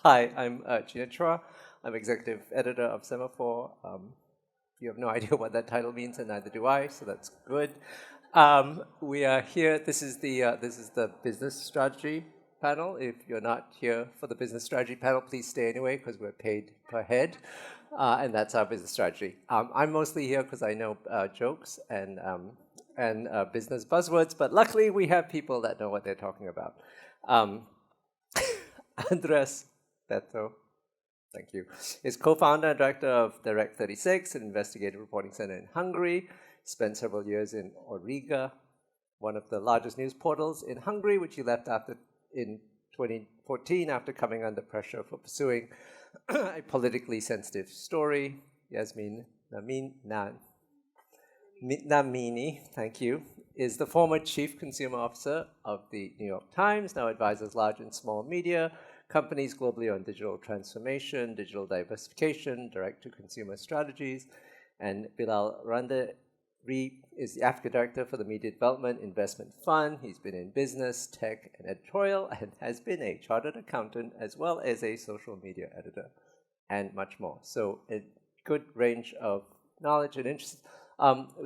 Hi, I'm Chitra. I'm executive editor of Semaphore. You have no idea what that title means, and neither do I, so that's good. We are here. This is the business strategy panel. If you're not here for the business strategy panel, please stay anyway, because we're paid per head, and that's our business strategy. I'm mostly here because I know jokes and business buzzwords, but luckily we have people that know what they're talking about. Andres Beto, thank you, is co-founder and director of Direct36, an investigative reporting center in Hungary. Spent several years in Origa, one of the largest news portals in Hungary, which he left in 2014 after coming under pressure for pursuing a politically sensitive story. Yasmin Namini, thank you, is the former chief consumer officer of the New York Times, now advises large and small media companies globally on digital transformation, digital diversification, direct-to-consumer strategies. And Bilal Randari is the Africa Director for the Media Development Investment Fund. He's been in business, tech, and editorial, and has been a chartered accountant as well as a social media editor, and much more. So a good range of knowledge and interests.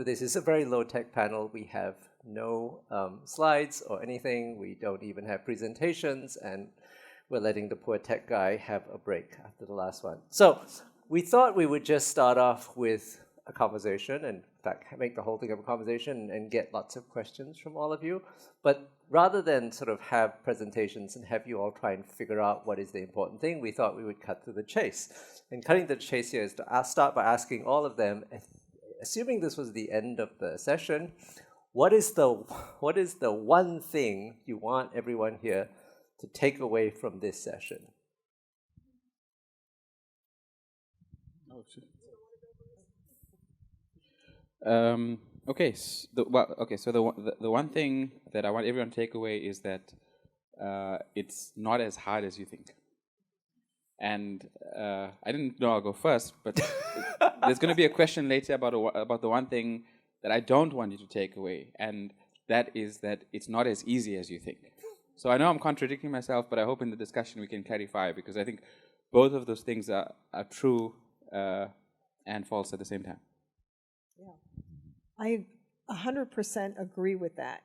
This is a very low-tech panel. We have no slides or anything. We don't even have presentations, and we're letting the poor tech guy have a break after the last one. So we thought we would just start off with a conversation, and in fact, make the whole thing of a conversation and get lots of questions from all of you. But rather than sort of have presentations and have you all try and figure out what is the important thing, we thought we would cut to the chase. And cutting to the chase here is to start by asking all of them, assuming this was the end of the session, what is the one thing you want everyone here to take away from this session? So the one thing that I want everyone to take away is that it's not as hard as you think. And I didn't know I'll go first, but there's going to be a question later about the one thing that I don't want you to take away, and that is that it's not as easy as you think. So I know I'm contradicting myself, but I hope in the discussion we can clarify, because I think both of those things are true and false at the same time. Yeah, I 100% agree with that.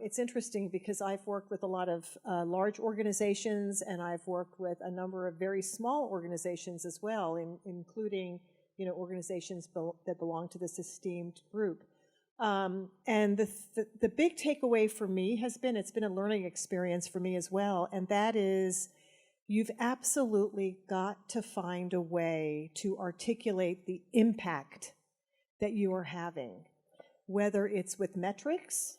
It's interesting because I've worked with a lot of large organizations, and I've worked with a number of very small organizations as well, including organizations that belong to this esteemed group. And the big takeaway for me has been, it's been a learning experience for me as well, and that is you've absolutely got to find a way to articulate the impact that you are having, whether it's with metrics.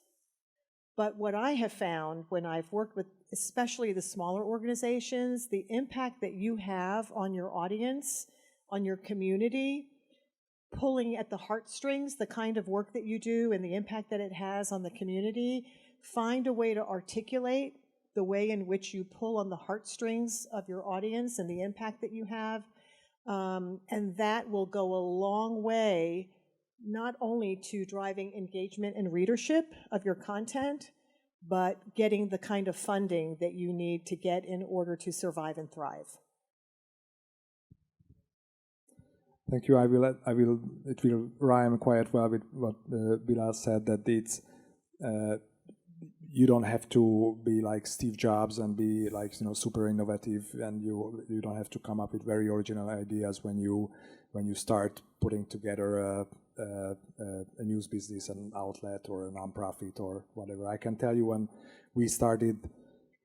But what I have found when I've worked with especially the smaller organizations, the impact that you have on your audience, on your community, pulling at the heartstrings, the kind of work that you do and the impact that it has on the community, find a way to articulate the way in which you pull on the heartstrings of your audience and the impact that you have. And that will go a long way, not only to driving engagement and readership of your content, but getting the kind of funding that you need to get in order to survive and thrive. Thank you. It will rhyme quite well with what Bilal said, that it's you don't have to be like Steve Jobs and be like super innovative, and you don't have to come up with very original ideas when you start putting together a news business, an outlet or a nonprofit or whatever. I can tell you, when we started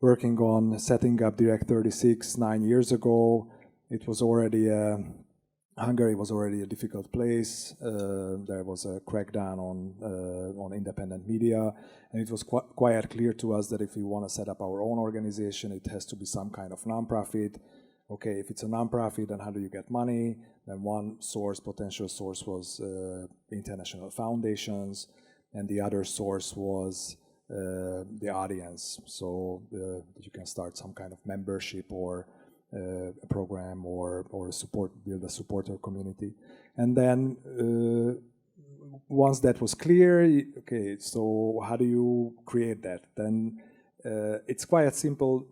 working on setting up Direct36 9 years ago, it was already Hungary was already a difficult place. There was a crackdown on independent media, and it was quite clear to us that if we want to set up our own organization, it has to be some kind of nonprofit. Okay, if it's a nonprofit, then how do you get money? Then one potential source was international foundations, and the other source was the audience. So you can start some kind of membership or a program or build a supporter community. And then once that was clear, okay, so how do you create that? Then it's quite simple.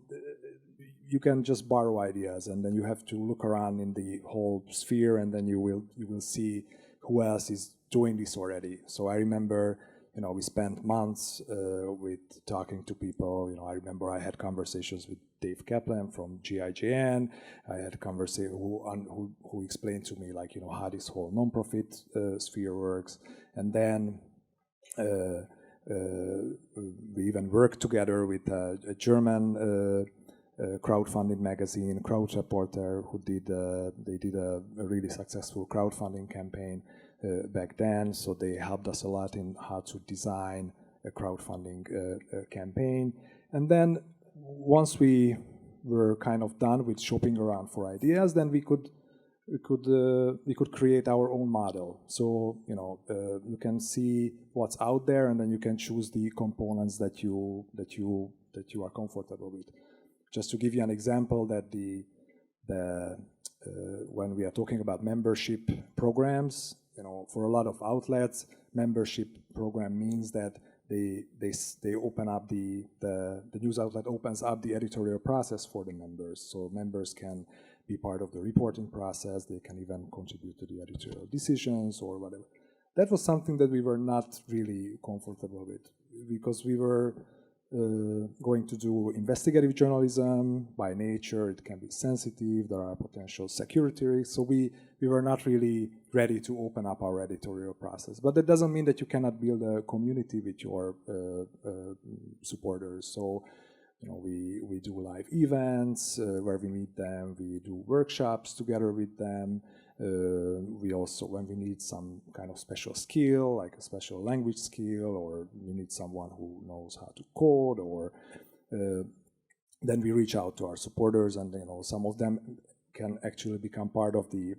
you can just borrow ideas, and then you have to look around in the whole sphere, and then you will see who else is doing this already. So I remember, we spent months with talking to people. I remember I had conversations with Dave Kaplan from GIJN. I had a conversation who explained to me how this whole nonprofit sphere works, and then we even worked together with a German crowdfunding magazine, Crowd Reporter, who did a really successful crowdfunding campaign back then. So they helped us a lot in how to design a crowdfunding campaign. And then once we were kind of done with shopping around for ideas, then we could create our own model. So you can see what's out there, and then you can choose the components that you are comfortable with. Just to give you an example, that when we are talking about membership programs, for a lot of outlets, membership program means that they open up the news outlet opens up the editorial process for the members. So members can be part of the reporting process. They can even contribute to the editorial decisions or whatever. That was something that we were not really comfortable with, because we were going to do investigative journalism. By nature, it can be sensitive. There are potential security risks. So we were not really ready to open up our editorial process. But that doesn't mean that you cannot build a community with your supporters. So we do live events where we meet them. We do workshops together with them. We also, when we need some kind of special skill, like a special language skill, or we need someone who knows how to code, or then we reach out to our supporters, and some of them can actually become part of the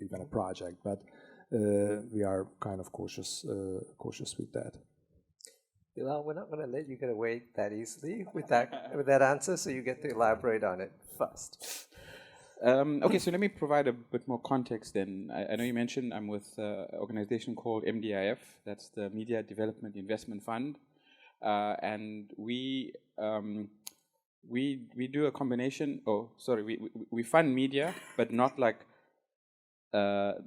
even a project. But we are kind of cautious with that. Bilal, we're not going to let you get away that easily with that answer, so you get to elaborate on it first. Okay, so let me provide a bit more context then. I know you mentioned I'm with an organization called MDIF, that's the Media Development Investment Fund, and we do a combination. We fund media, but not like the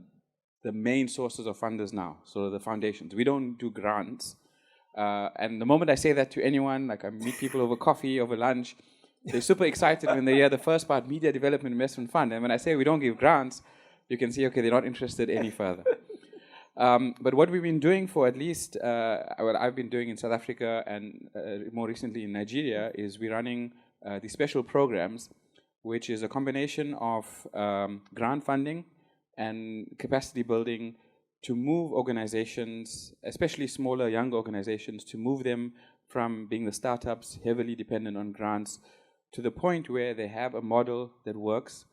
main sources of funders now. So the foundations. We don't do grants, and the moment I say that to anyone, like I meet people over coffee, over lunch, they're super excited when they hear the first part, Media Development Investment Fund. And when I say we don't give grants, you can see, okay, they're not interested any further. But what we've been doing for at least, what I've been doing in South Africa and more recently in Nigeria, is we're running these special programs, which is a combination of grant funding and capacity building to move organizations, especially smaller, young organizations, to move them from being the startups heavily dependent on grants to the point where they have a model that works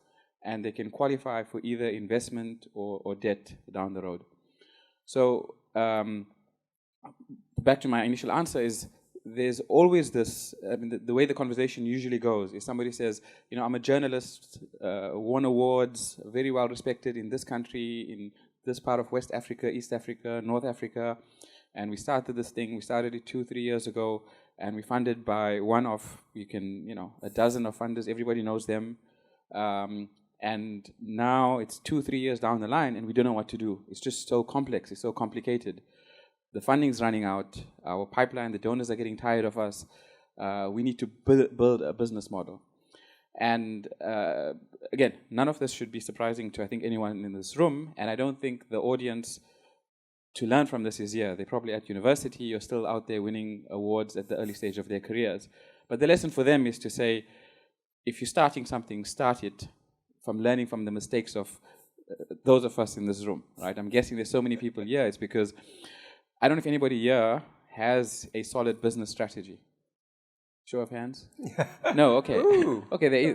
and they can qualify for either investment or debt down the road. So back to my initial answer is there's always this, the way the conversation usually goes is somebody says, I'm a journalist, won awards, very well respected in this country, in this part of West Africa, East Africa, North Africa, and we started this thing, we started it 2-3 years ago, and we funded by one of, a dozen of funders, everybody knows them. And now it's 2-3 years down the line and we don't know what to do. It's just so complex, it's so complicated. The funding's running out, our pipeline, the donors are getting tired of us. We need to build a business model. And again, none of this should be surprising to, I think, anyone in this room. And I don't think the audience to learn from this is, they're probably at university, you're still out there winning awards at the early stage of their careers. But the lesson for them is to say, if you're starting something, start it from learning from the mistakes of those of us in this room, right? I'm guessing there's so many people here, it's because I don't know if anybody here has a solid business strategy. Show of hands? No, okay. Ooh. Okay,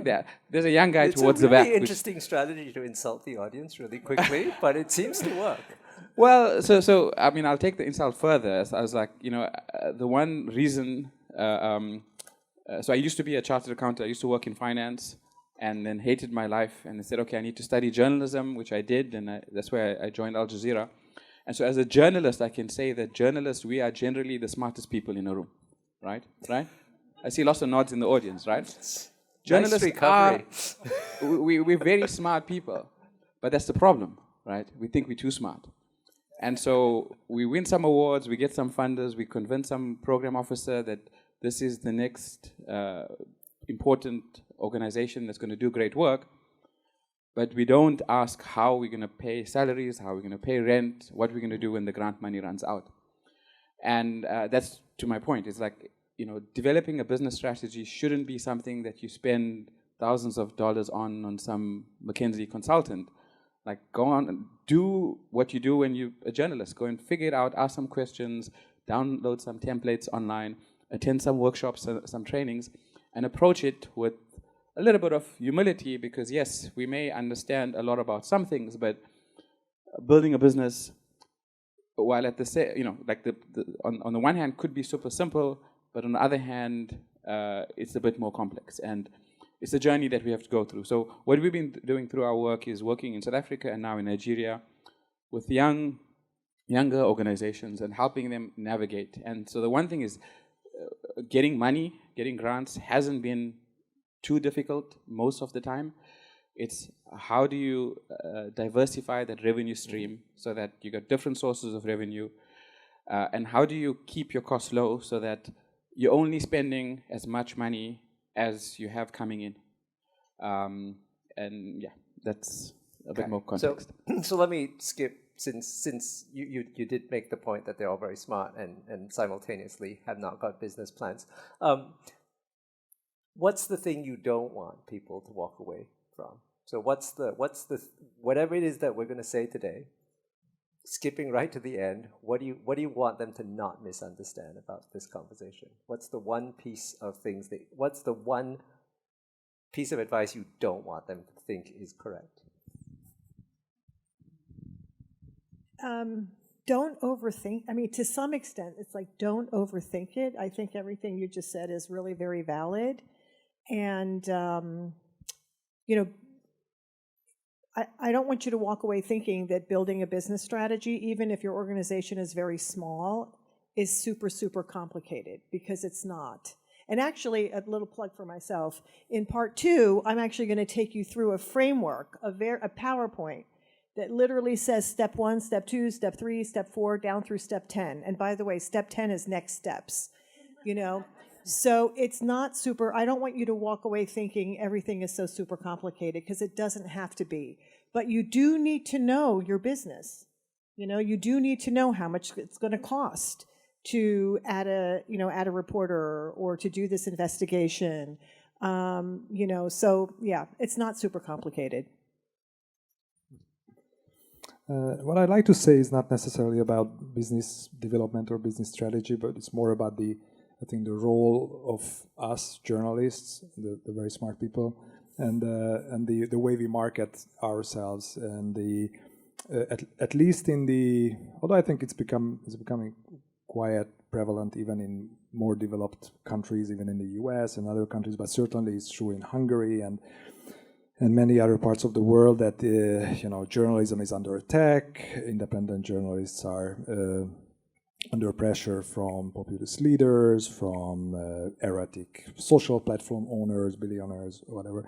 there's a young guy It's towards the back. It's a really interesting strategy to insult the audience really quickly, but it seems to work. Well, so I'll take the insult further. I was like, the one reason. So I used to be a chartered accountant. I used to work in finance, and then hated my life. And I said, okay, I need to study journalism, which I did, and that's where I joined Al Jazeera. And so, as a journalist, I can say that journalists, we are generally the smartest people in a room, right? Right? I see lots of nods in the audience, right? Journalists recovery. we're very smart people, but that's the problem, right? We think we're too smart. And so we win some awards, we get some funders, we convince some program officer that this is the next important organization that's going to do great work, but we don't ask how we're going to pay salaries, how we're going to pay rent, what we're going to do when the grant money runs out. And that's to my point. It's like, developing a business strategy shouldn't be something that you spend thousands of dollars on some McKinsey consultant. Like, go on and do what you do when you're a journalist. Go and figure it out, ask some questions, download some templates online, attend some workshops, some trainings, and approach it with a little bit of humility, because yes, we may understand a lot about some things, but building a business, while at the same, on the one hand could be super simple, but on the other hand, it's a bit more complex, and it's a journey that we have to go through. So what we've been doing through our work is working in South Africa and now in Nigeria with younger organizations and helping them navigate. And so the one thing is getting money, getting grants hasn't been too difficult most of the time. It's how do you diversify that revenue stream so that you got different sources of revenue, and how do you keep your costs low so that you're only spending as much money as you have coming in. And yeah, that's a bit more context. So let me skip, since you did make the point that they're all very smart and simultaneously have not got business plans. What's the thing you don't want people to walk away from? So what's the whatever it is that we're going to say today, skipping right to the end, what do you want them to not misunderstand about this conversation? What's the one piece of advice you don't want them to think is correct? Don't overthink. I mean, to some extent, it's like, don't overthink it. I think everything you just said is really very valid. And, I don't want you to walk away thinking that building a business strategy, even if your organization is very small, is super, super complicated, because it's not. And actually, a little plug for myself, in part 2, I'm actually going to take you through a framework, a PowerPoint, that literally says step 1, step 2, step 3, step 4, down through step 10. And by the way, step 10 is next steps, So it's not super, I don't want you to walk away thinking everything is so super complicated, because it doesn't have to be. But you do need to know your business. You do need to know how much it's going to cost to add a reporter or to do this investigation. So yeah, it's not super complicated. What I'd like to say is not necessarily about business development or business strategy, but it's more about the role of us journalists, the very smart people, and the way we market ourselves, and at least although I think it's becoming quite prevalent even in more developed countries, even in the US and other countries, but certainly it's true in Hungary and many other parts of the world, that journalism is under attack. Independent journalists are under pressure from populist leaders, from erratic social platform owners, billionaires, whatever.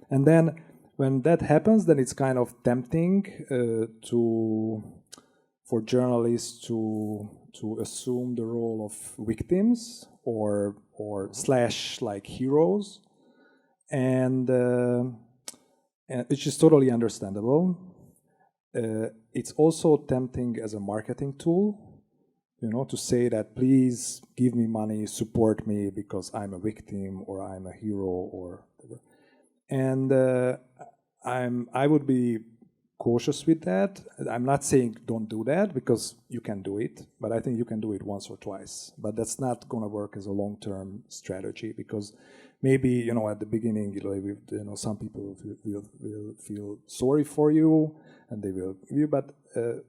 And then when that happens, then it's kind of tempting for journalists to assume the role of victims or / like heroes, and it's just totally understandable. It's also tempting as a marketing tool, to say that please give me money, support me because I'm a victim or I'm a hero or whatever. And I would be cautious with that. I'm not saying don't do that, because you can do it, but I think you can do it once or twice. But that's not going to work as a long-term strategy, because maybe at the beginning, some people will feel sorry for you and they will, but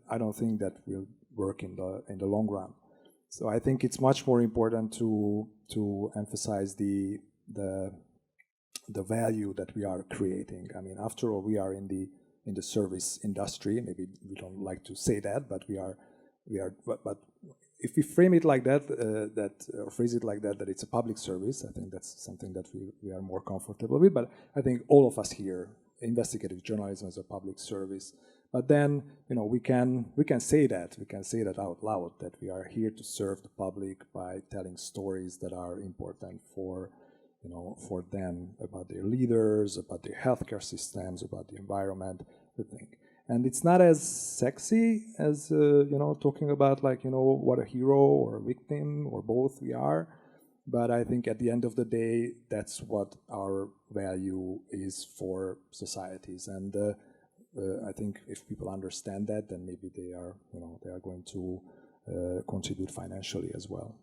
I don't think that will work in the long run. So I think it's much more important to emphasize the value that we are creating. I mean, after all, we are in the service industry. Maybe we don't like to say that, but we are. But if we frame it like that, or phrase it like that, that it's a public service, I think that's something that we are more comfortable with. But I think all of us here, investigative journalism is a public service. But then, we can say that out loud, that we are here to serve the public by telling stories that are important for them, about their leaders, about their healthcare systems, about the environment, everything. And it's not as sexy as, talking about what a hero or a victim or both we are. But I think at the end of the day, that's what our value is for societies. And I think if people understand that, then maybe they are going to contribute financially as well.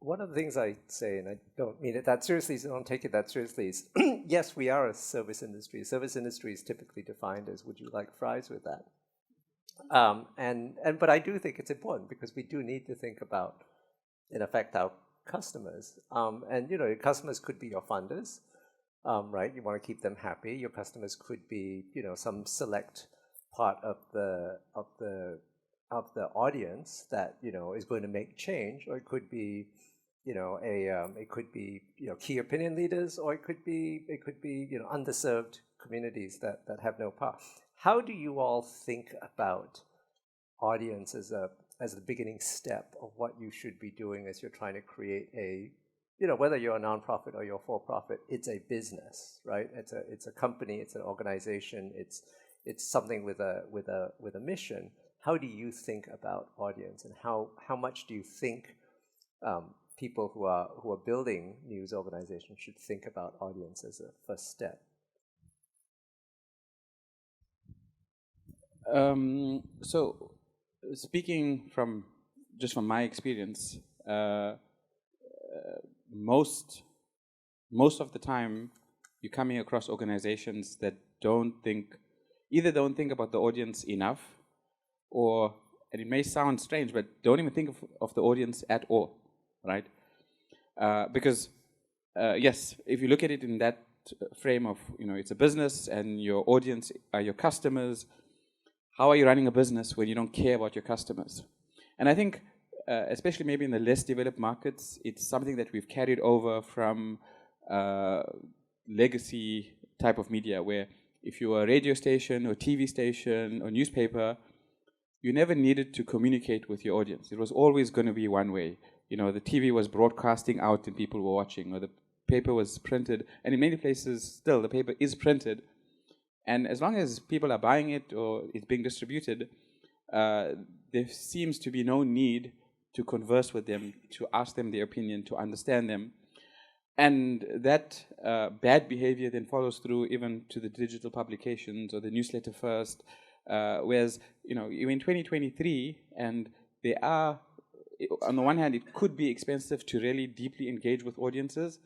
One of the things I say, and I don't mean it that seriously, so don't take it that seriously, is yes, we are a service industry. Service industry is typically defined as, would you like fries with that? But I do think it's important because we do need to think about, in effect, our customers. Your customers could be your funders, right? You want to keep them happy. Your customers could be, some select part of the audience that is going to make change, or it could be key opinion leaders, or it could be underserved communities that have no power. How do you all think about audience as the beginning step of what you should be doing as you're trying to create whether you're a nonprofit or you're for profit, it's a business, right? It's a company, it's an organization, it's something with a mission. How do you think about audience, and how much do you think people who are building news organizations should think about audience as a first step? So, speaking from my experience, most of the time you're coming across organizations that don't think about the audience enough, and it may sound strange, but don't even think of the audience at all, right? Because yes, if you look at it in that frame of, it's a business and your audience are your customers, how are you running a business when you don't care about your customers? And I think, especially maybe in the less developed markets, it's something that we've carried over from legacy type of media, where if you were a radio station or TV station or newspaper, you never needed to communicate with your audience. It was always going to be one way. The TV was broadcasting out and people were watching, or the paper was printed, and in many places still the paper is printed. And as long as people are buying it or it's being distributed, there seems to be no need to converse with them, to ask them their opinion, to understand them. And that bad behavior then follows through even to the digital publications or the newsletter first. Whereas, you're in 2023, and they are, on the one hand, it could be expensive to really deeply engage with audiences,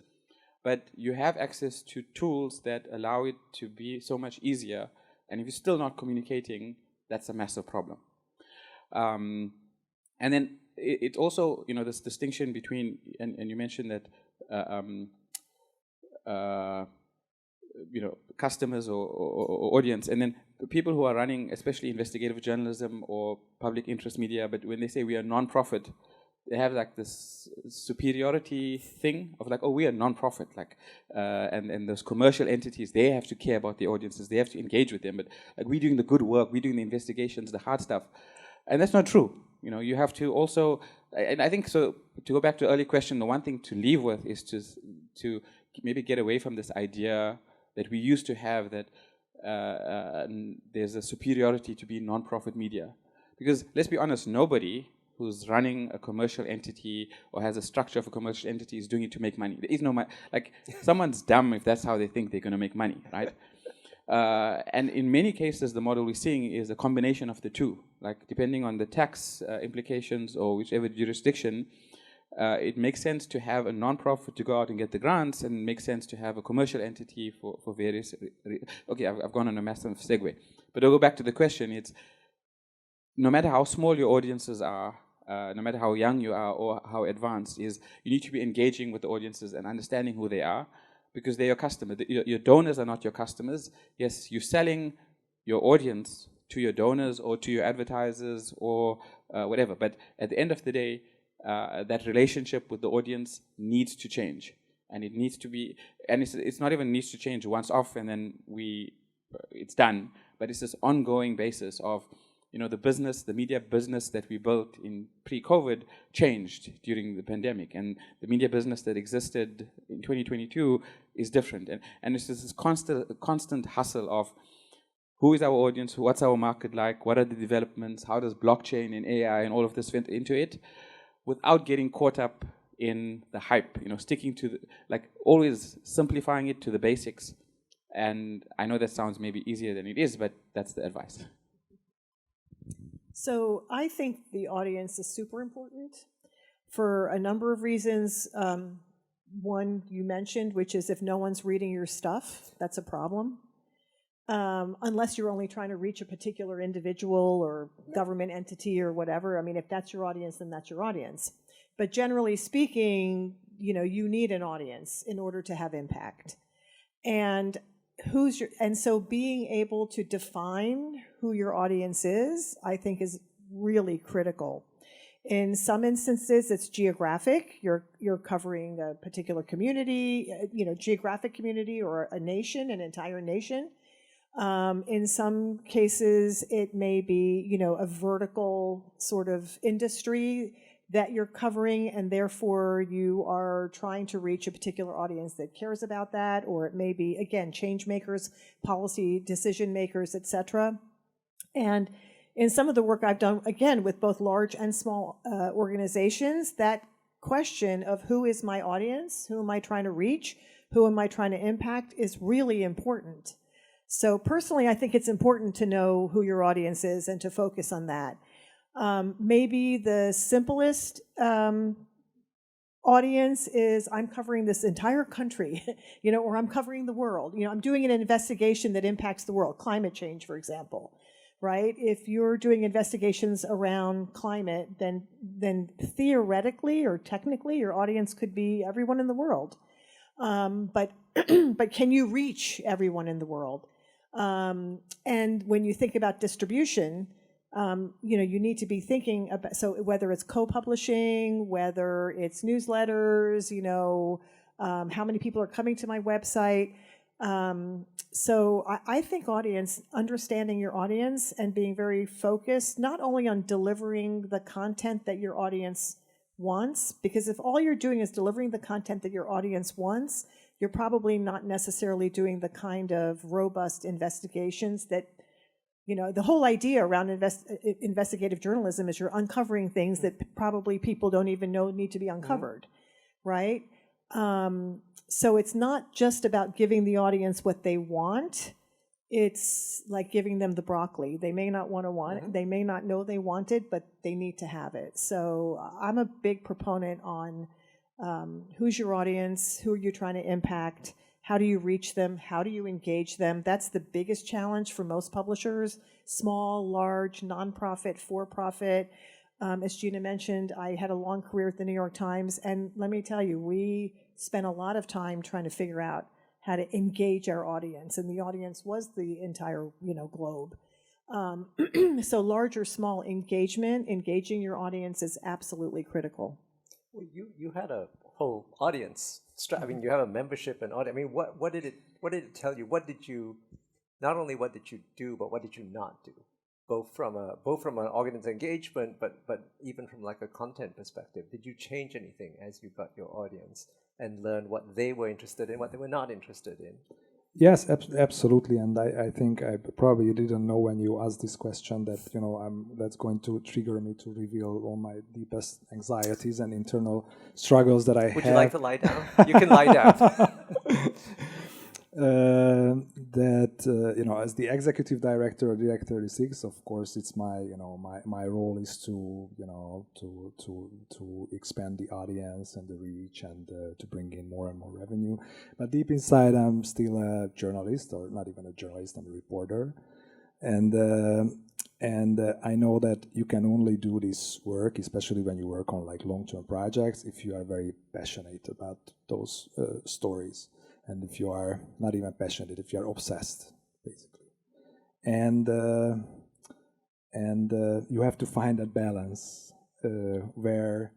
but you have access to tools that allow it to be so much easier. And if you're still not communicating, that's a massive problem. And then it also, this distinction between, and you mentioned that, customers or audience, and then the people who are running, especially investigative journalism or public interest media, but when they say we are non-profit, they have like this superiority thing of like, oh, we are non-profit, and those commercial entities, they have to care about the audiences, they have to engage with them, but like we're doing the good work, we're doing the investigations, the hard stuff, and that's not true. You have to also, and I think so. To go back to the earlier question, the one thing to leave with is to maybe get away from this idea that we used to have that there's a superiority to be non-profit media, because let's be honest, nobody who's running a commercial entity or has a structure of a commercial entity is doing it to make money. There is no money. Like, someone's dumb if that's how they think they're going to make money, right? And in many cases, the model we're seeing is a combination of the two. Like, depending on the tax implications or whichever jurisdiction, it makes sense to have a non-profit to go out and get the grants, and it makes sense to have a commercial entity for various... Okay, I've gone on a massive segue. But I'll go back to the question. It's, no matter how small your audiences are, no matter how young you are or how advanced, is you need to be engaging with the audiences and understanding who they are, because they're your customer. Your donors are not your customers. Yes, you're selling your audience to your donors or to your advertisers or whatever. But at the end of the day, that relationship with the audience needs to change. And it needs to be, and it's not even needs to change once off and then it's done, but it's this ongoing basis of, the media business that we built in pre-COVID changed during the pandemic, and the media business that existed in 2022 is different. And it's this constant hustle of who is our audience, what's our market like, what are the developments, how does blockchain and AI and all of this fit into it, without getting caught up in the hype, sticking to always simplifying it to the basics. And I know that sounds maybe easier than it is, but that's the advice. So I think the audience is super important for a number of reasons. One you mentioned, which is if no one's reading your stuff, that's a problem. Unless you're only trying to reach a particular individual or government entity or whatever. I mean, if that's your audience, then that's your audience. But generally speaking, you need an audience in order to have impact. And so being able to define who your audience is, I think is really critical. In some instances, it's geographic. You're covering a particular community, geographic community or a nation, an entire nation. In some cases, it may be, a vertical sort of industry that you're covering, and therefore you are trying to reach a particular audience that cares about that, or it may be, again, change makers, policy decision makers, etc. And in some of the work I've done, again, with both large and small organizations, that question of who is my audience, who am I trying to reach, who am I trying to impact is really important. So personally, I think it's important to know who your audience is and to focus on that. Maybe the simplest audience is I'm covering this entire country, or I'm covering the world. I'm doing an investigation that impacts the world, climate change, for example, right? If you're doing investigations around climate, then theoretically or technically your audience could be everyone in the world. But can you reach everyone in the world? And when you think about distribution, you need to be thinking about, so whether it's co-publishing, whether it's newsletters, how many people are coming to my website. So I think understanding your audience and being very focused, not only on delivering the content that your audience wants, because if all you're doing is delivering the content that your audience wants, you're probably not necessarily doing the kind of robust investigations that, the whole idea around investigative journalism is you're uncovering things that probably people don't even know need to be uncovered, right? So it's not just about giving the audience what they want. It's like giving them the broccoli. They may not want it, they may not know they want it, but they need to have it. So I'm a big proponent on who's your audience, who are you trying to impact, how do you reach them, how do you engage them? That's the biggest challenge for most publishers, small, large, nonprofit, for-profit. As Gina mentioned, I had a long career at the New York Times, and let me tell you, we spent a lot of time trying to figure out how to engage our audience, and the audience was the entire, globe. So large or small engaging your audience is absolutely critical. Well, you had a whole audience. I mean, you have a membership and audience. I mean, what did it tell you? Not only what did you do, but what did you not do? Both from an audience engagement, but even from like a content perspective. Did you change anything as you got your audience and learn what they were interested in, what they were not interested in? Yes, absolutely. And I think I probably didn't know when you asked this question that, that's going to trigger me to reveal all my deepest anxieties and internal struggles that I have. Would you like to lie down? You can lie down. As the executive director of Direct36, of course, it's my role is to expand the audience and the reach and to bring in more and more revenue. But deep inside, I'm still a journalist, or not even a journalist, I'm a reporter. And I know that you can only do this work, especially when you work on like long-term projects, if you are very passionate about those stories. And if you are not even passionate, if you are obsessed, basically. And you have to find that balance where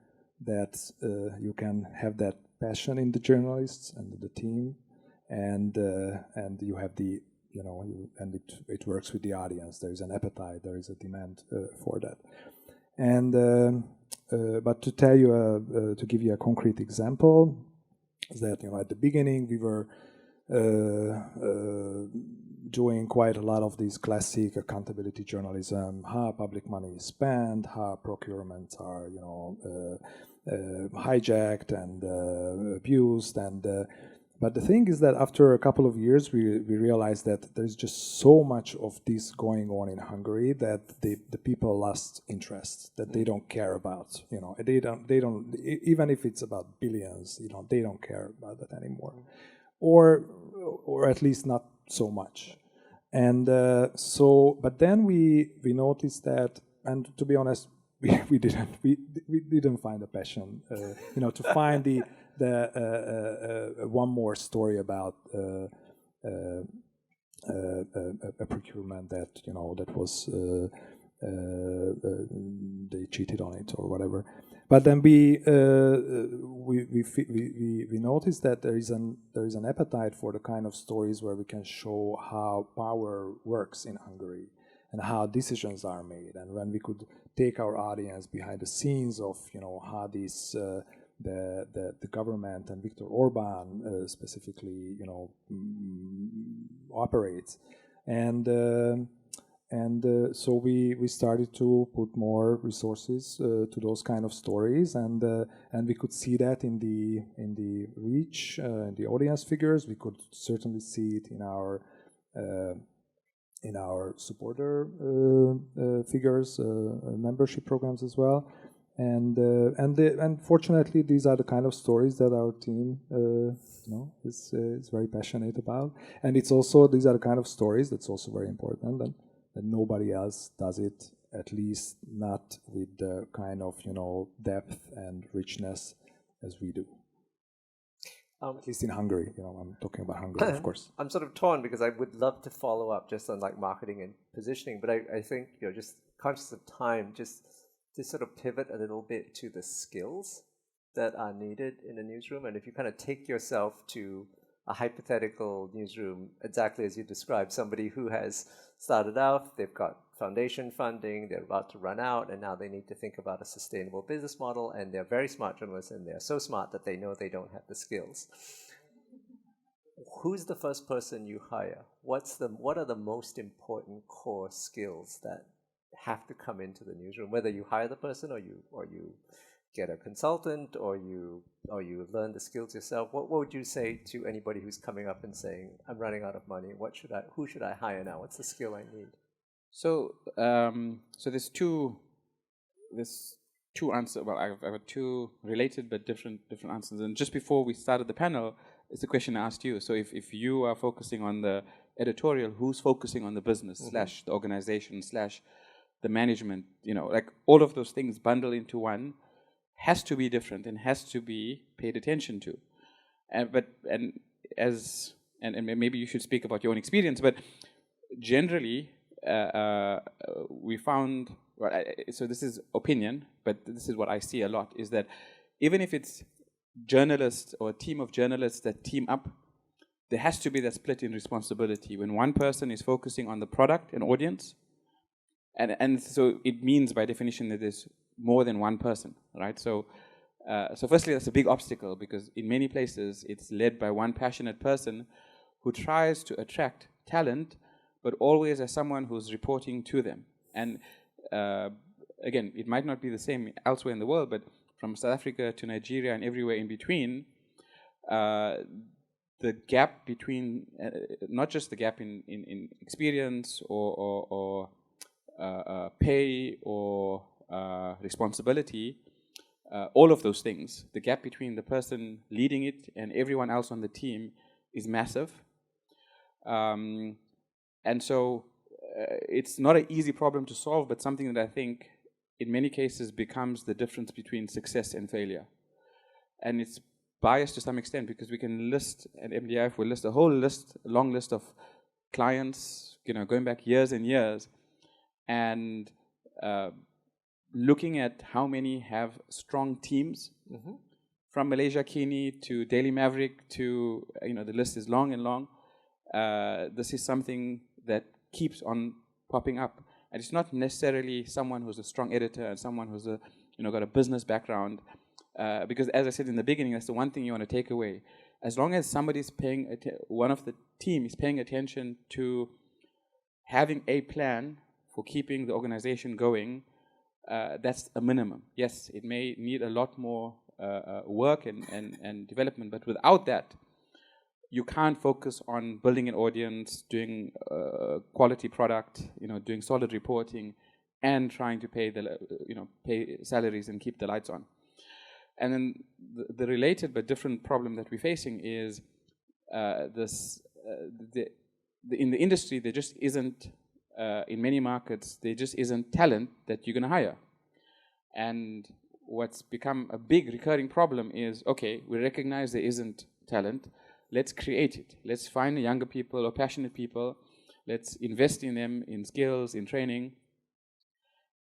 that you can have that passion in the journalists and the team, and you have the and it works with the audience. There is an appetite, there is a demand for that. And but to tell you, to give you a concrete example, is that at the beginning we were doing quite a lot of these classic accountability journalism, how public money is spent, how procurements are hijacked and abused, and but the thing is that after a couple of years we realized that there's just so much of this going on in Hungary that the people lost interest, that they don't care about, they don't even if it's about billions, they don't care about that anymore, or at least not so much. And but then we noticed that, and to be honest, we didn't find a passion, to find the one more story about a procurement that that was they cheated on it or whatever. But then we noticed that there is an appetite for the kind of stories where we can show how power works in Hungary and how decisions are made, and when we could take our audience behind the scenes of how these the government and Viktor Orban specifically operates, and so we started to put more resources to those kind of stories, and we could see that in the reach, in the audience figures. We could certainly see it in our supporter figures, membership programs as well, and fortunately these are the kind of stories that our team is very passionate about, and it's also these are the kind of stories that's also very important that nobody else does it, at least not with the kind of depth and richness as we do. At least in Hungary, I'm talking about Hungary, of course. I'm sort of torn because I would love to follow up just on marketing and positioning, but I think just conscious of time, just to sort of pivot a little bit to the skills that are needed in a newsroom, and if you kind of take yourself to a hypothetical newsroom, exactly as you described, somebody who has started out, they've got foundation funding, they're about to run out, and now they need to think about a sustainable business model, and they're very smart journalists, and they're so smart that they know they don't have the skills. Who's the first person you hire? What are the most important core skills that have to come into the newsroom, whether you hire the person or you get a consultant or you learn the skills yourself? What would you say to anybody who's coming up and saying, I'm running out of money, who should I hire now? What's the skill I need? So there's two answers. Well, I've got two related but different answers. And just before we started the panel, it's a question I asked you. So if you are focusing on the editorial, who's focusing on the business / the organization / the management? All of those things bundled into one has to be different and has to be paid attention to. And maybe you should speak about your own experience, but generally we found, so this is opinion, but this is what I see a lot, is that even if it's journalists or a team of journalists that team up, there has to be that split in responsibility when one person is focusing on the product and audience, and so it means by definition that there's more than one person, right? So firstly, that's a big obstacle because in many places it's led by one passionate person who tries to attract talent, but always as someone who's reporting to them. And again, it might not be the same elsewhere in the world, but from South Africa to Nigeria and everywhere in between, the gap between, not just the gap in experience or pay or responsibility, all of those things, the gap between the person leading it and everyone else on the team is massive. And so it's not an easy problem to solve, but something that I think in many cases becomes the difference between success and failure. And it's biased to some extent because we can list, and MDIF will list a long list of clients, going back years and years, and looking at how many have strong teams, from Malaysia Kini to Daily Maverick to, the list is long and long. This is something that keeps on popping up. And it's not necessarily someone who's a strong editor and someone who's got a business background. Because as I said in the beginning, that's the one thing you want to take away. As long as somebody's one of the team is paying attention to having a plan for keeping the organization going, that's a minimum. Yes, it may need a lot more work and development, but without that, you can't focus on building an audience, doing quality product, doing solid reporting, and trying to pay pay salaries and keep the lights on. And then the related but different problem that we're facing is in the industry there just isn't, in many markets, there just isn't talent that you're going to hire. And what's become a big recurring problem is, okay, we recognize there isn't talent, let's create it. Let's find younger people or passionate people, let's invest in them, in skills, in training.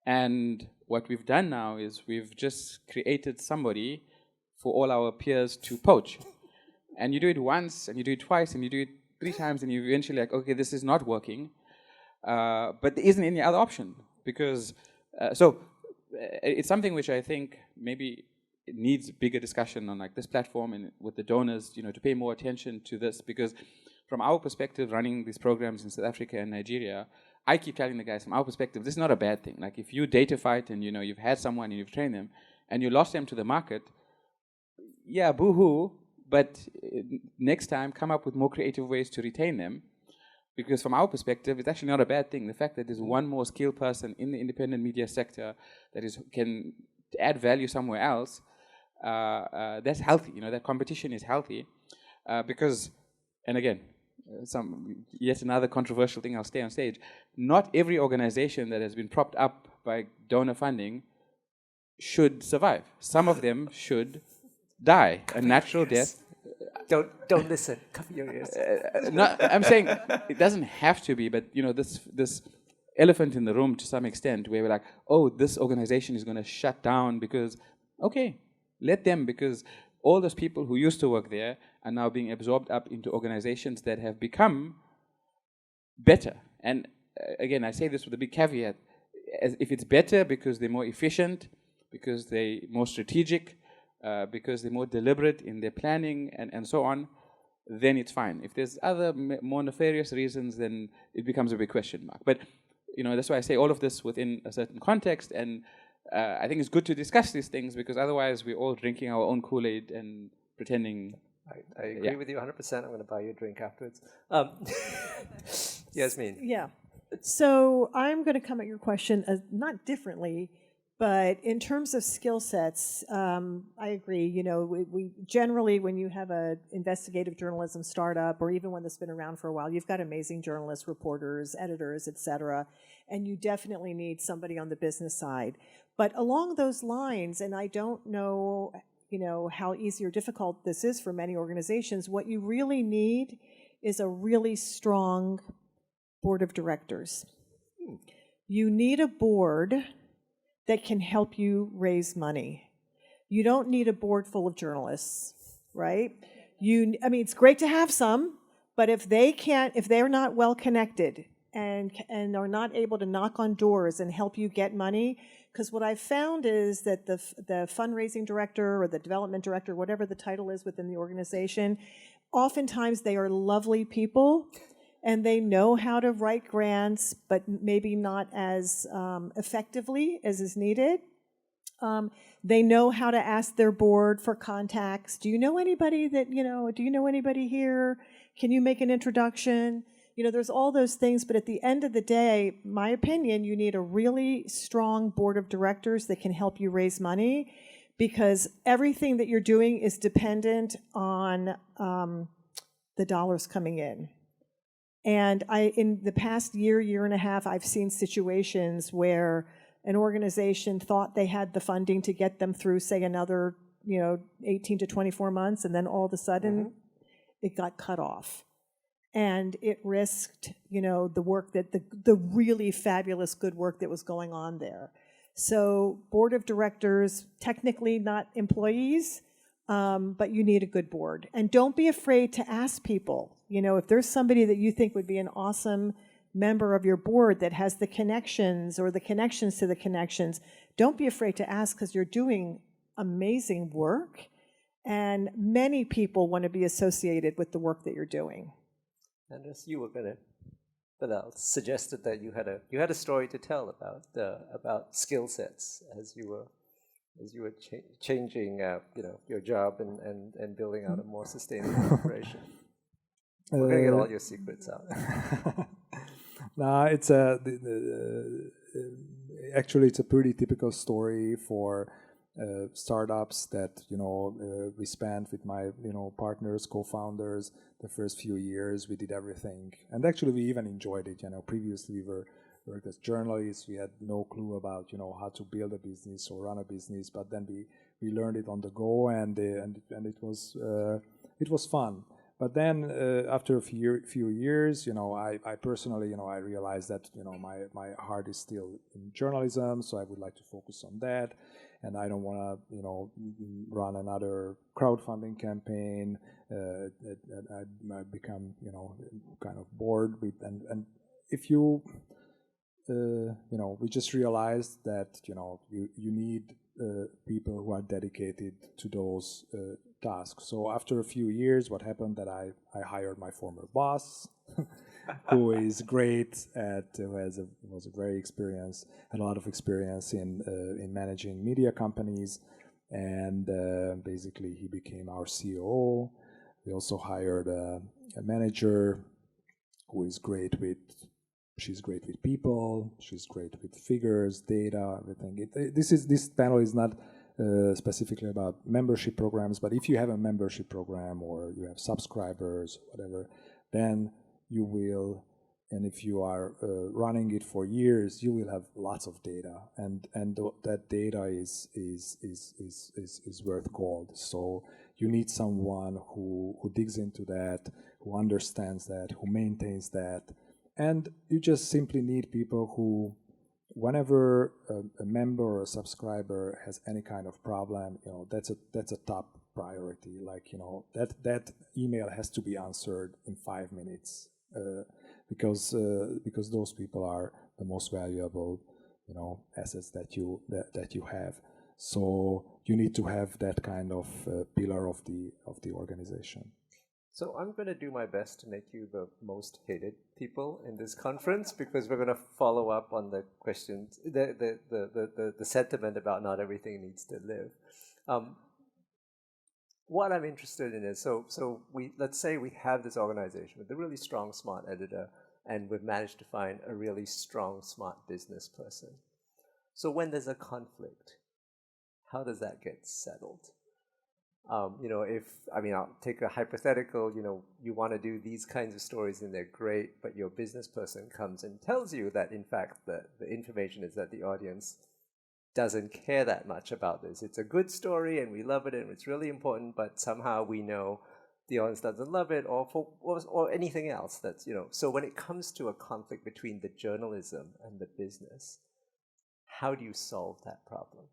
And what we've done now is we've just created somebody for all our peers to poach. And you do it once, and you do it twice, and you do it 3 times, and you're eventually like, okay, this is not working. But there isn't any other option. Because, it's something which I think maybe it needs bigger discussion on like this platform and with the donors, to pay more attention to this. Because from our perspective, running these programs in South Africa and Nigeria, I keep telling the guys, from our perspective, this is not a bad thing. Like if you data fight and you've had someone and you've trained them and you lost them to the market, yeah, boo-hoo, but next time come up with more creative ways to retain them. Because from our perspective, it's actually not a bad thing. The fact that there's one more skilled person in the independent media sector that can add value somewhere else, that's healthy. That competition is healthy. Because, and again, yet another controversial thing, I'll stay on stage. Not every organization that has been propped up by donor funding should survive. Some of them should die a natural death. Don't listen. Cover your ears. No, I'm saying it doesn't have to be, but this elephant in the room to some extent, where we're like, oh, this organization is going to shut down because, okay, let them, because all those people who used to work there are now being absorbed up into organizations that have become better. And again, I say this with a big caveat. If it's better because they're more efficient, because they're more strategic, because they're more deliberate in their planning and so on, then it's fine. If there's other more nefarious reasons, then it becomes a big question mark. But that's why I say all of this within a certain context, and I think it's good to discuss these things, because otherwise we're all drinking our own Kool-Aid and pretending. I agree with you 100%. I'm going to buy you a drink afterwards. Yasmin. Yeah. So I'm going to come at your question not differently, but in terms of skill sets, I agree. We generally, when you have an investigative journalism startup, or even one that's been around for a while, you've got amazing journalists, reporters, editors, et cetera, and you definitely need somebody on the business side. But along those lines, and I don't know, how easy or difficult this is for many organizations, what you really need is a really strong board of directors. You need a board that can help you raise money. You don't need a board full of journalists, right? It's great to have some, but if they're not well connected and are not able to knock on doors and help you get money, because what I've found is that the fundraising director or the development director, whatever the title is within the organization, oftentimes they are lovely people, and they know how to write grants, but maybe not as effectively as is needed. They know how to ask their board for contacts. Do you know anybody do you know anybody here? Can you make an introduction? There's all those things, but at the end of the day, my opinion, you need a really strong board of directors that can help you raise money, because everything that you're doing is dependent on the dollars coming in. And in the past year and a half, I've seen situations where an organization thought they had the funding to get them through, say, another 18 to 24 months, and then all of a sudden it got cut off. and it risked, the work that the really fabulous good work that was going on there. So board of directors, technically not employees, but you need a good board. And don't be afraid to ask people. If there's somebody that you think would be an awesome member of your board that has the connections or the connections to the connections, don't be afraid to ask, because you're doing amazing work. And many people want to be associated with the work that you're doing. Andres, you were going to, but suggested that you had a story to tell about skill sets as you were changing your job and building out a more sustainable operation. We're going to get all your secrets out. No, it's actually it's a pretty typical story for startups that we spent with my partners, co-founders. The first few years we did everything, and actually we even enjoyed it. Previously we worked as journalists. We had no clue about how to build a business or run a business, but then we learned it on the go, and it was fun. But then after a few years, I personally, I realized that my heart is still in journalism, so I would like to focus on that, and I don't want to run another crowdfunding campaign. I become kind of bored with, and if you we just realized that you need people who are dedicated to those tasks. So after a few years, what happened that I hired my former boss, who is great at, was a very experienced, had a lot of experience in managing media companies, and basically he became our COO. We also hired a manager who is great with. She's great with people. She's great with figures, data, everything. This panel is not specifically about membership programs, but if you have a membership program or you have subscribers, whatever, then you will, and if you are running it for years, you will have lots of data, and that data is worth gold. So you need someone who digs into that, who understands that, who maintains that. And you just simply need people who, whenever a member or a subscriber has any kind of problem, that's a top priority. Like, that email has to be answered in 5 minutes, because those people are the most valuable, assets that you have. So you need to have that kind of pillar of the organization. So I'm going to do my best to make you the most hated people in this conference, because we're going to follow up on the questions, the sentiment about not everything needs to live. What I'm interested in is, so let's say we have this organization with a really strong, smart editor, and we've managed to find a really strong, smart business person. So when there's a conflict, how does that get settled? I'll take a hypothetical, you want to do these kinds of stories and they're great, but your business person comes and tells you that, in fact, the information is that the audience doesn't care that much about this. It's a good story and we love it and it's really important, but somehow we know the audience doesn't love it, or anything else that's, So when it comes to a conflict between the journalism and the business, how do you solve that problem?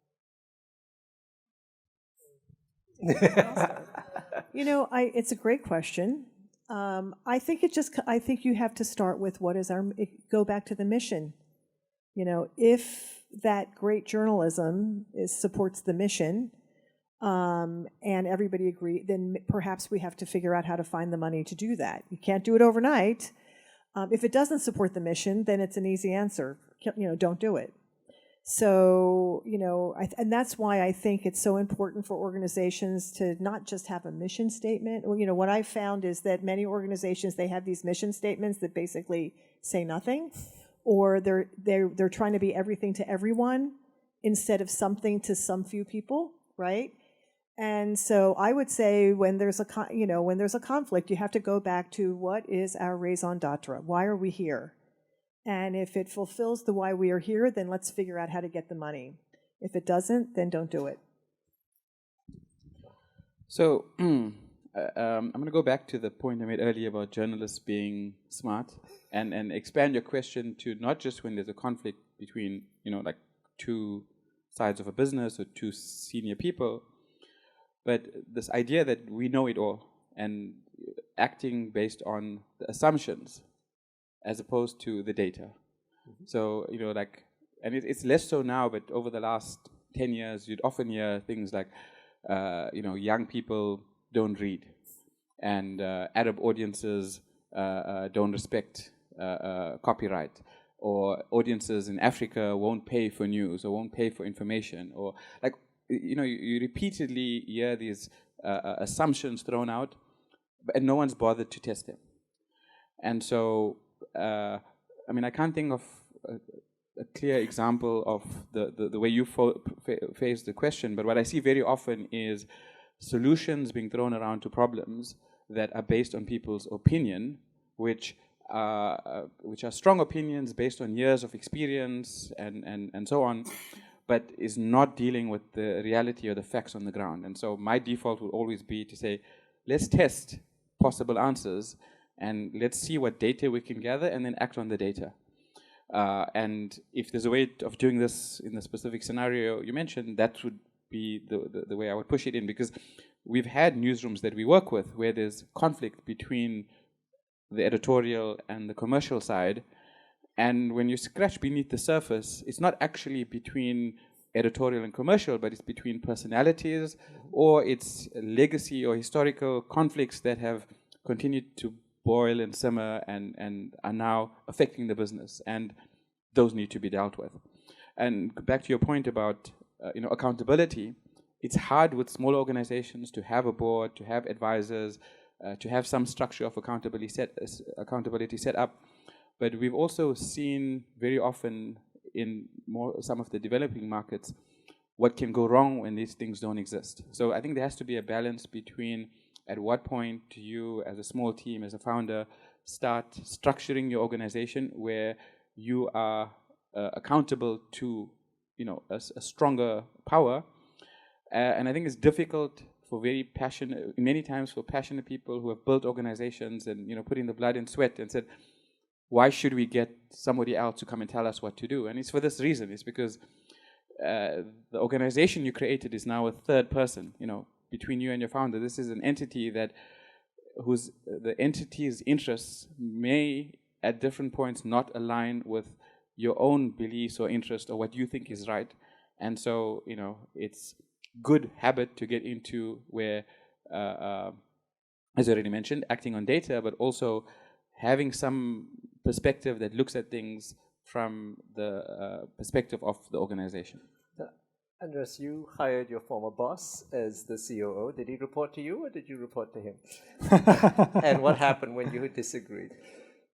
It's a great question. I think you have to start with go back to the mission. If that great journalism supports the mission, and everybody agree, then perhaps we have to figure out how to find the money to do that. You can't do it overnight. If it doesn't support the mission, then it's an easy answer. Don't do it. So, and that's why I think it's so important for organizations to not just have a mission statement. What I found is that many organizations, they have these mission statements that basically say nothing, or they're trying to be everything to everyone instead of something to some few people, right? And so I would say when there's a conflict, you have to go back to what is our raison d'etre? Why are we here? And if it fulfills the why we are here, then let's figure out how to get the money. If it doesn't, then don't do it. So I'm going to go back to the point I made earlier about journalists being smart, and expand your question to not just when there's a conflict between, like two sides of a business or two senior people, but this idea that we know it all and acting based on the assumptions as opposed to the data. Mm-hmm. So, and it's less so now, but over the last 10 years, you'd often hear things like, young people don't read, and Arab audiences don't respect copyright, or audiences in Africa won't pay for news or won't pay for information, or you repeatedly hear these assumptions thrown out, and no one's bothered to test them. And so, I can't think of a clear example of the way you face the question, but what I see very often is solutions being thrown around to problems that are based on people's opinion, which are strong opinions based on years of experience and so on, but is not dealing with the reality or the facts on the ground. And so my default would always be to say, let's test possible answers and let's see what data we can gather and then act on the data. And if there's a way of doing this in the specific scenario you mentioned, that would be the way I would push it in, because we've had newsrooms that we work with where there's conflict between the editorial and the commercial side, and when you scratch beneath the surface, it's not actually between editorial and commercial, but it's between personalities, or it's legacy or historical conflicts that have continued to boil and simmer and are now affecting the business, and those need to be dealt with. And back to your point about accountability, it's hard with small organizations to have a board, to have advisors, to have some structure of accountability set up. But we've also seen very often in some of the developing markets what can go wrong when these things don't exist. So I think there has to be a balance between at what point do you, as a small team, as a founder, start structuring your organization where you are accountable to a stronger power. And I think it's difficult for many times for passionate people who have built organizations and put in the blood and sweat and said, why should we get somebody else to come and tell us what to do? And it's for this reason. It's because the organization you created is now a third person, between you and your founder. This is an entity the entity's interests may at different points not align with your own beliefs or interests or what you think is right. And so, it's good habit to get into where, as I already mentioned, acting on data, but also having some perspective that looks at things from the perspective of the organization. Andres, you hired your former boss as the COO. Did he report to you or did you report to him? And what happened when you disagreed?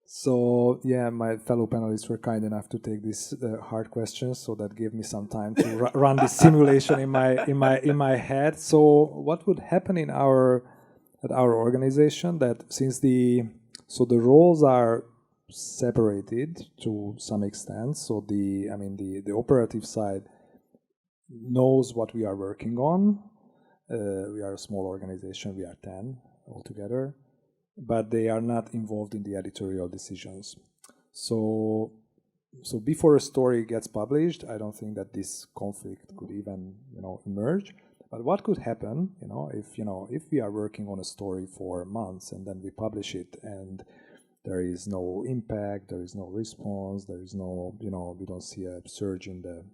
So yeah, my fellow panelists were kind enough to take these hard questions, so that gave me some time to run this simulation in my head. So what would happen at our organization, that since the roles are separated to some extent, so the operative side knows what we are working on. We are a small organization, we are 10 altogether, but they are not involved in the editorial decisions. So before a story gets published, I don't think that this conflict could even emerge. But what could happen, if we are working on a story for months and then we publish it and there is no impact, there is no response, there is no, we don't see a surge in the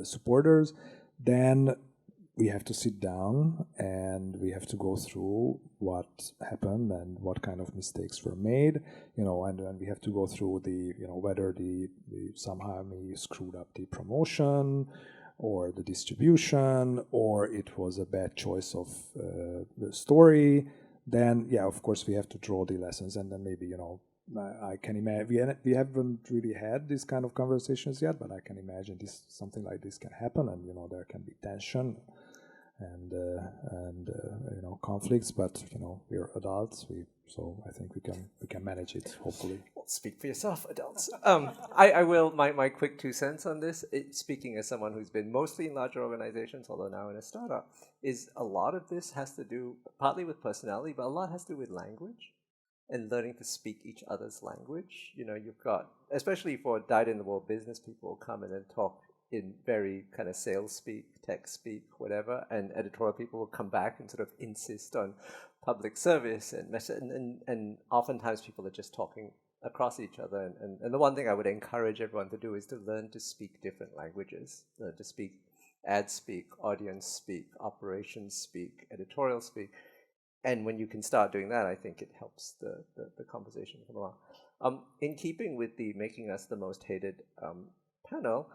supporters, then we have to sit down and we have to go through what happened and what kind of mistakes were made, and then we have to go through whether somehow we screwed up the promotion or the distribution, or it was a bad choice of the story. Then, yeah, of course, we have to draw the lessons, and then maybe, I can imagine, we haven't really had these kind of conversations yet, but I can imagine something like this can happen, and, there can be tension. conflicts. But we're adults. So I think we can manage it, hopefully. Well, speak for yourself, adults. I will, my quick 2 cents on this, speaking as someone who's been mostly in larger organizations, although now in a startup, is a lot of this has to do partly with personality, but a lot has to do with language and learning to speak each other's language. You've got, especially for dyed-in-the-wool business people, come in and talk in very kind of sales speak, tech speak, whatever, and editorial people will come back and sort of insist on public service and oftentimes people are just talking across each other. And the one thing I would encourage everyone to do is to learn to speak different languages, to speak ad speak, audience speak, operations speak, editorial speak. And when you can start doing that, I think it helps the conversation come along. In keeping with the making us the most hated panel,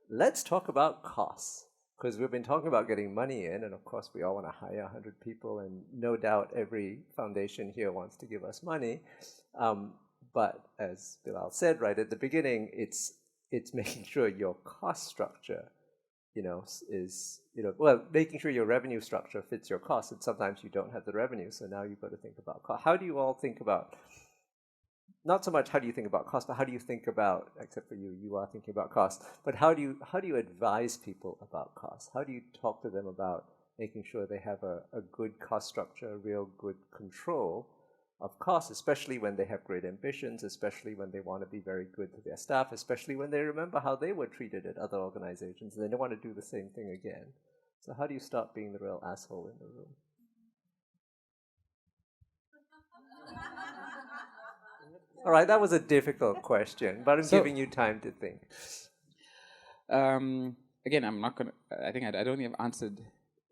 let's talk about costs, because we've been talking about getting money in, and of course we all want to hire 100 people, and no doubt every foundation here wants to give us money. But as Bilal said right at the beginning, it's making sure your cost structure, is, making sure your revenue structure fits your costs, and sometimes you don't have the revenue, so now you've got to think about cost. How do you all think about, not so much how do you think about cost, but how do you think about, except for you are thinking about cost, but how do you advise people about cost? How do you talk to them about making sure they have a good cost structure, a real good control of costs, especially when they have great ambitions, especially when they want to be very good to their staff, especially when they remember how they were treated at other organizations and they don't want to do the same thing again. So how do you stop being the real asshole in the room? All right, that was a difficult question, but I'm giving you time to think. Again, I'm not going to, I think I don't think I've answered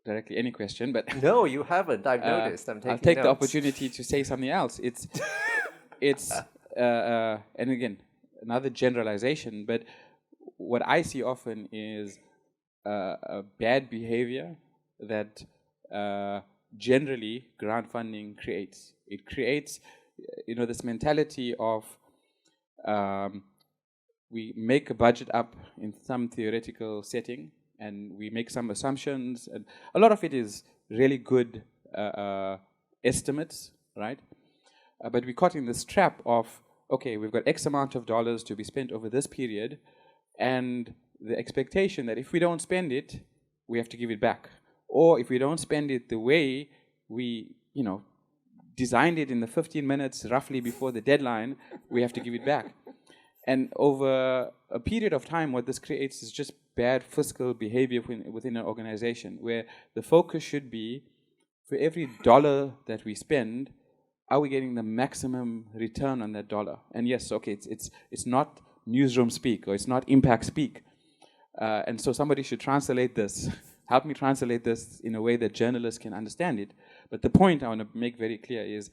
directly any question, but no, you haven't. I've noticed. I'm taking I'll take notes. the opportunity to say something else. It's and again, another generalization, but what I see often is a bad behavior that generally grant funding creates. It creates, this mentality of we make a budget up in some theoretical setting, and we make some assumptions, and a lot of it is really good estimates, right? But we're caught in this trap of, okay, we've got X amount of dollars to be spent over this period, and the expectation that if we don't spend it, we have to give it back. Or if we don't spend it the way we, designed it in the 15 minutes roughly before the deadline, we have to give it back. And over a period of time, what this creates is just bad fiscal behavior within an organization, where the focus should be, for every dollar that we spend, are we getting the maximum return on that dollar? And yes, okay, it's not newsroom speak, or it's not impact speak. And so somebody should translate this, help me translate this in a way that journalists can understand it. But the point I want to make very clear is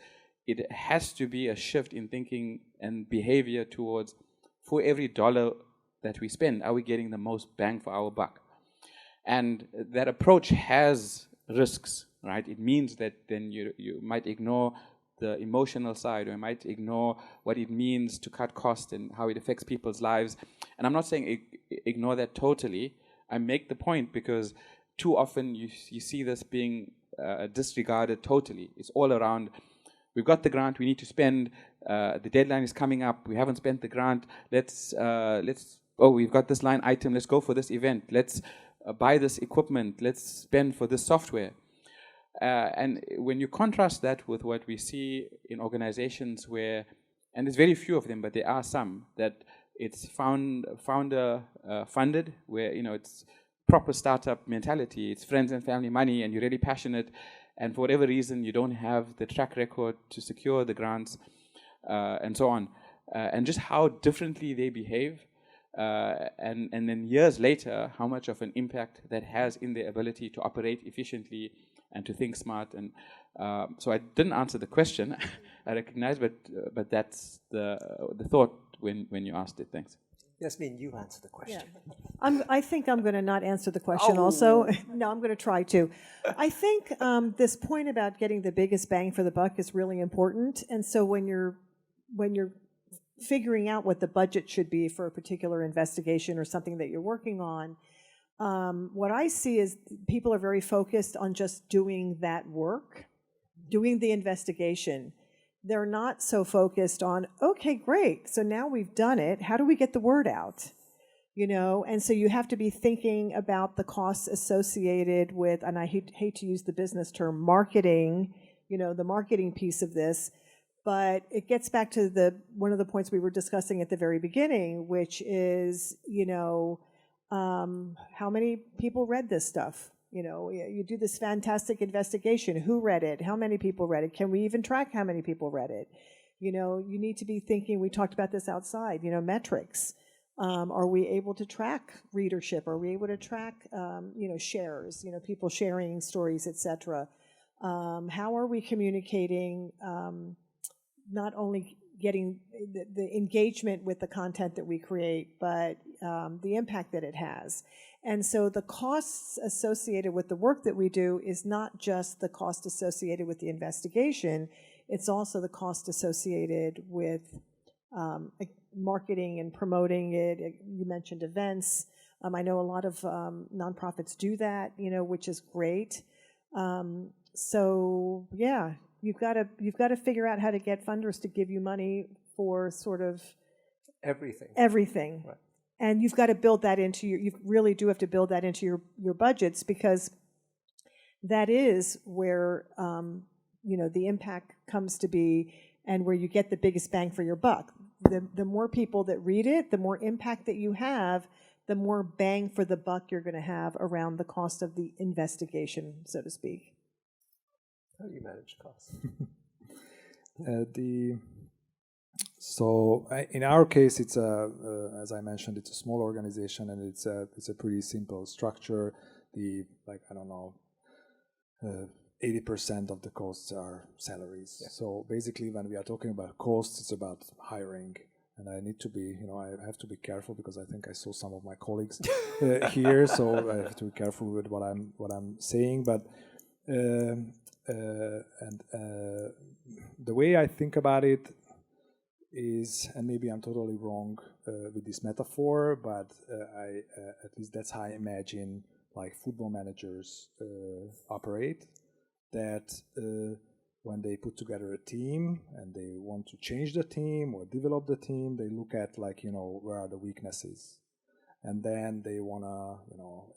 it has to be a shift in thinking and behavior towards, for every dollar that we spend, are we getting the most bang for our buck? And that approach has risks, right? It means that then you might ignore the emotional side, or you might ignore what it means to cut costs and how it affects people's lives. And I'm not saying ignore that totally. I make the point because too often you see this being disregarded totally. It's all around, we've got the grant, we need to spend, the deadline is coming up, we haven't spent the grant, we've got this line item, let's go for this event, let's buy this equipment, let's spend for this software. And when you contrast that with what we see in organizations where, and there's very few of them, but there are some, that it's founder funded, where it's proper startup mentality, it's friends and family money, and you're really passionate, and for whatever reason you don't have the track record to secure the grants, and so on, and just how differently they behave, and then years later, how much of an impact that has in their ability to operate efficiently and to think smart. And so I didn't answer the question, I recognize, but that's the thought when you asked it. Thanks. Yasmin, you answer the question. Yeah. I think I'm going to not answer the question also. No, I'm going to try to. I think this point about getting the biggest bang for the buck is really important. And so when you're figuring out what the budget should be for a particular investigation or something that you're working on, What I see is people are very focused on just doing that work, doing the investigation. They're not so focused on, okay, great, so now we've done it, how do we get the word out? You know, and so you have to be thinking about the costs associated with, and I hate to use the business term, marketing, you know, the marketing piece of this, but it gets back to one of the points we were discussing at the very beginning, which is, you know, how many people read this stuff? You know, you do this fantastic investigation. Who read it? How many people read it? Can we even track how many people read it? You know, you need to be thinking, we talked about this outside, you know, metrics. Are we able to track readership? Are we able to track, you know, shares, you know, people sharing stories, etc.? How are we communicating, not only getting the engagement with the content that we create, but the impact that it has? And so the costs associated with the work that we do is not just the cost associated with the investigation, it's also the cost associated with marketing and promoting it. You mentioned events. I know a lot of nonprofits do that, you know, which is great. So yeah, you've got to figure out how to get funders to give you money for sort of everything. Right. And you've got to build that into you really do have to build that into your budgets, because that is where you know, the impact comes to be, and where you get the biggest bang for your buck. The more people that read it, the more impact that you have, the more bang for the buck you're going to have around the cost of the investigation, so to speak. How do you manage costs? In our case, it's as I mentioned, it's a small organization, and it's a pretty simple structure. 80% of the costs are salaries. Yeah. So basically, when we are talking about costs, it's about hiring. And I need to be, you know, I have to be careful, because I think I saw some of my colleagues here, so I have to be careful with what I'm saying. But the way I think about it is, and maybe I'm totally wrong with this metaphor, but at least that's how I imagine like football managers operate. That when they put together a team and they want to change the team or develop the team, they look at, like, you know, where are the weaknesses, and then they wanna, you know,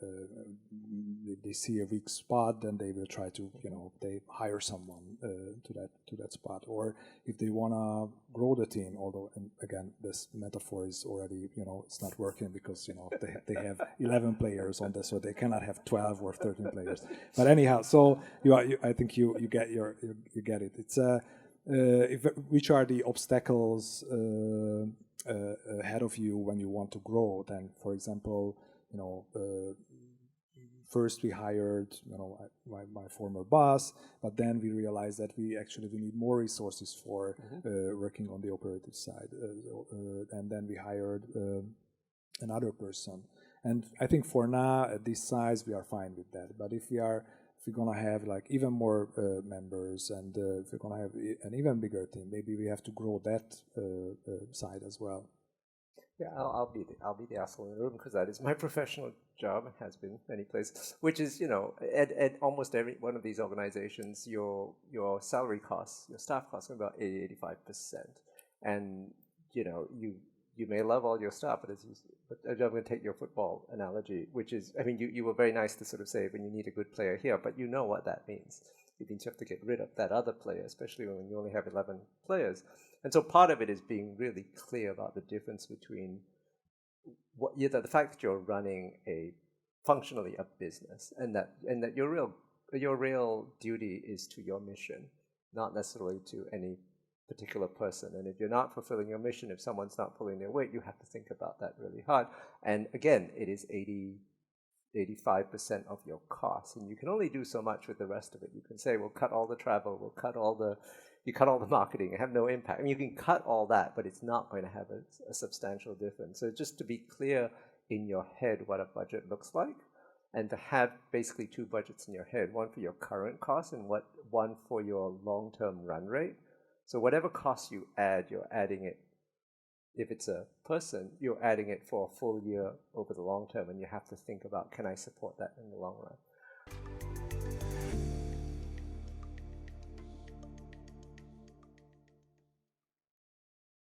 if they see a weak spot, then they will try to, you know, they hire someone to that spot. Or if they wanna grow the team, although, and again, this metaphor is already, you know, it's not working, because, you know, they have 11 players on this, so they cannot have 12 or 13 players. But anyhow, so I think you get it. It's which are the obstacles ahead of you when you want to grow? Then, for example, you know, first we hired, you know, my former boss, but then we realized that we need more resources for working on the operative side, and then we hired another person. And I think for now, at this size, we are fine with that. But if we're gonna have like even more members, and if we're gonna have an even bigger team, maybe we have to grow that side as well. Yeah, I'll be the asshole in the room, because that is my professional job, and has been many places. Which is, you know, at almost every one of these organizations, your salary costs, your staff costs, are about 80-85%. And you know, you may love all your staff, but I'm going to take your football analogy, which is, I mean, you were very nice to sort of say, when you need a good player here, but you know what that means. It means you have to get rid of that other player, especially when you only have 11 players. And so part of it is being really clear about the difference between the fact that you're running functionally a business, and that your real duty is to your mission, not necessarily to any particular person. And if you're not fulfilling your mission, if someone's not pulling their weight, you have to think about that really hard. And again, it is 85% of your costs, and you can only do so much with the rest of it. You can say, we'll cut all the travel, you cut all the marketing, and have no impact. I mean, you can cut all that, but it's not going to have a substantial difference. So just to be clear in your head what a budget looks like, and to have basically two budgets in your head, one for your current costs and one for your long-term run rate. So whatever costs you add, you're adding it if it's a person, you're adding it for a full year over the long term, and you have to think about, can I support that in the long run?